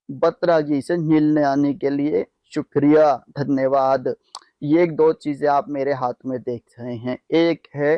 बत्रा जी से मिलने आने के लिए शुक्रिया, धन्यवाद। ये एक दो चीजें आप मेरे हाथ में देख रहे हैं, एक है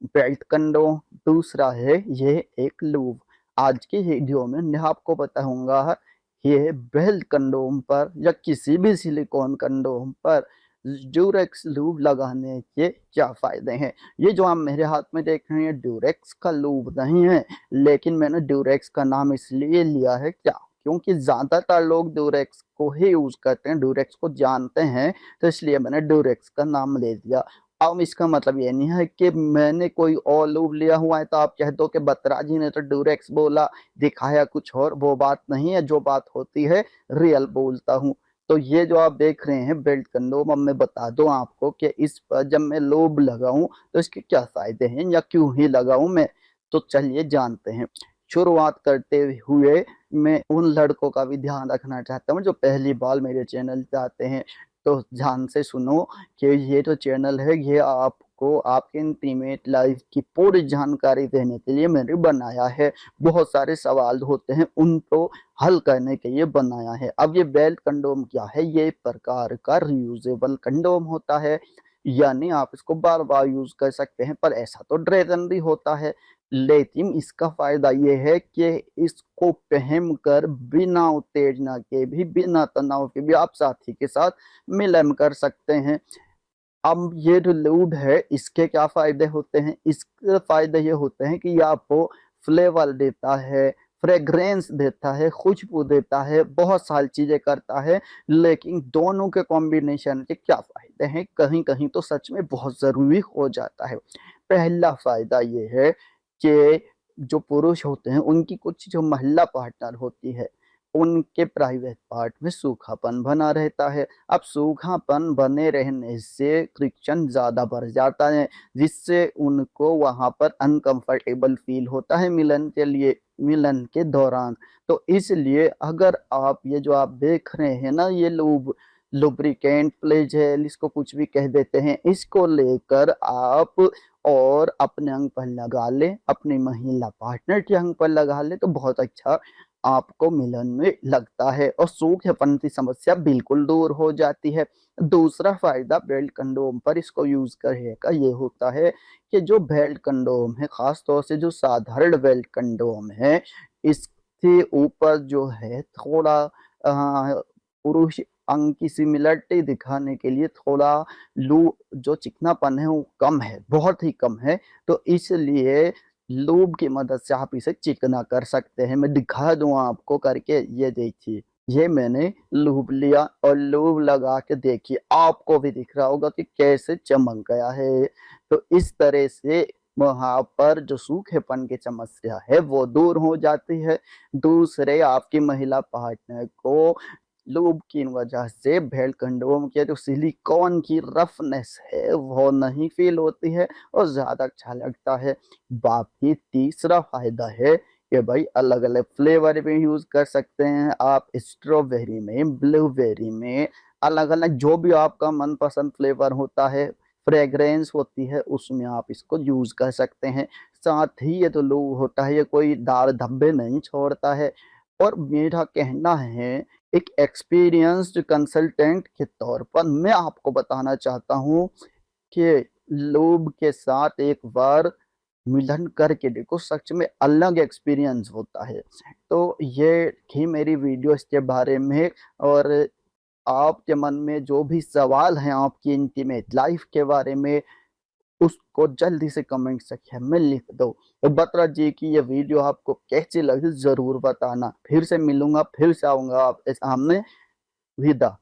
बेल्ट कंडोम, दूसरा है ये एक लूब। आज की वीडियो में मैं आपको बताऊंगा ये बेल्ट कंडोम पर या किसी भी सिलिकॉन कंडोम पर ड्यूरेक्स लूब लगाने के क्या फायदे हैं। ये जो आप मेरे हाथ में देख रहे हैं ड्यूरेक्स का लूब नहीं है, लेकिन मैंने ड्यूरेक्स का नाम इसलिए लिया है क्या, क्योंकि ज्यादातर लोग ड्यूरेक्स को ही यूज करते हैं, ड्यूरेक्स को जानते हैं, तो इसलिए मैंने ड्यूरेक्स का नाम ले दिया। अब इसका मतलब ये नहीं है कि मैंने कोई और लूब लिया हुआ है तो आप कह दो कि बत्रा जी ने तो ड्यूरेक्स बोला, दिखाया कुछ और। वो बात नहीं है, जो बात होती है रियल बोलता हूँ। तो ये जो आप देख रहे हैं बेल्ट कंडोम, अब मैं बता दूं आपको कि इस पर जब मैं लूब लगाऊं तो इसके क्या फायदे हैं या क्यों ही लगाऊं मैं। तो चलिए जानते हैं। शुरुआत करते हुए मैं उन लड़कों का भी ध्यान रखना चाहता हूँ जो पहली बार मेरे चैनल पे आते हैं, तो ध्यान से सुनो कि ये जो चैनल है ये आपको आपके इंटीमेट लाइफ की पूरी जानकारी देने के लिए मैंने बनाया है। बहुत सारे सवाल होते हैं, उनको हल करने के लिए बनाया है। अब ये बेल्ट कंडोम क्या है, ये एक प्रकार का रियूजेबल कंडोम होता है, यानी आप इसको बार बार यूज कर सकते हैं, पर ऐसा तो ड्रेगन भी होता है। लेकिन इसका फायदा ये है कि इसको पहन कर बिना उत्तेजना के भी, बिना तनाव के भी आप साथी के साथ मिलन कर सकते हैं। अब ये जो लूब है इसके क्या फायदे होते हैं, इसके फायदे ये होते हैं कि ये आपको फ्लेवर देता है, फ्रेग्रेंस देता है, खुशबू देता है, बहुत सारी चीजें करता है। लेकिन दोनों के कॉम्बिनेशन के क्या फायदे हैं, कहीं कहीं तो सच में बहुत जरूरी हो जाता है। पहला फायदा ये है कि जो पुरुष होते हैं उनकी कुछ जो महिला पार्टनर होती है उनके प्राइवेट पार्ट में सूखापन बना रहता है। अब सूखापन बने रहने से फ्रिक्शन ज्यादा बढ़ जाता है, जिससे उनको वहां पर अनकंफर्टेबल फील होता है मिलन के लिए, मिलन के दौरान। तो इसलिए अगर आप ये जो आप देख रहे हैं ना ये लुब्रिकेंट प्लेजेल, इसको कुछ भी कह देते हैं, इसको लेकर आप और अपने अंग पर लगा ले, अपनी महिला पार्टनर के अंग पर लगा ले, तो बहुत अच्छा आपको मिलन में लगता है और सूखेपन की समस्या बिल्कुल दूर हो जाती है। दूसरा फायदा बेल्ट कंडोम पर इसको यूज करने का ये होता है कि जो बेल्ट कंडोम है, खास तौर से जो साधारण बेल्ट कंडोम है, इसके ऊपर जो है थोड़ा पुरुष अंग की सिमिलरिटी दिखाने के लिए थोड़ा लू जो चिकनापन है वो कम है, बहुत ही कम है। तो इसलिए लूब की मदद से आप इसे चिकना कर सकते हैं। मैं दिखा दूं आपको करके, ये देखिए, ये मैंने लूब लिया और लूब लगा के देखिए, आपको भी दिख रहा होगा कि कैसे चमक गया है। तो इस तरह से वहां पर जो सूखेपन की समस्या है वो दूर हो जाती है। दूसरे, आपकी महिला पार्टनर को लूब की वजह से भेड़ कंडोम के जो सिलिकॉन की रफनेस है वो नहीं फील होती है और ज्यादा अच्छा लगता है। बाकी तीसरा फायदा है कि भाई अलग अलग फ्लेवर भी यूज कर सकते हैं आप, स्ट्रॉबेरी में, ब्लूबेरी में, अलग अलग जो भी आपका मनपसंद फ्लेवर होता है, फ्रेग्रेंस होती है, उसमें आप इसको यूज कर सकते हैं। साथ ही ये तो लूब होता है, ये कोई दाग धब्बे नहीं छोड़ता है। और मेरा कहना है, एक एक्सपीरियंस्ड कंसल्टेंट के तौर पर मैं आपको बताना चाहता हूँ कि लोग के साथ एक बार मिलन करके देखो, सच में अलग एक्सपीरियंस होता है। तो ये थी मेरी वीडियो इसके बारे में। और आपके मन में जो भी सवाल हैं आपकी इंटीमेट लाइफ के बारे में, उसको जल्दी से कमेंट सेक्शन में लिख दो। तो बत्रा जी की ये वीडियो आपको कैसी लगी जरूर बताना। फिर से मिलूंगा, फिर से आऊंगा आपके सामने। विदा।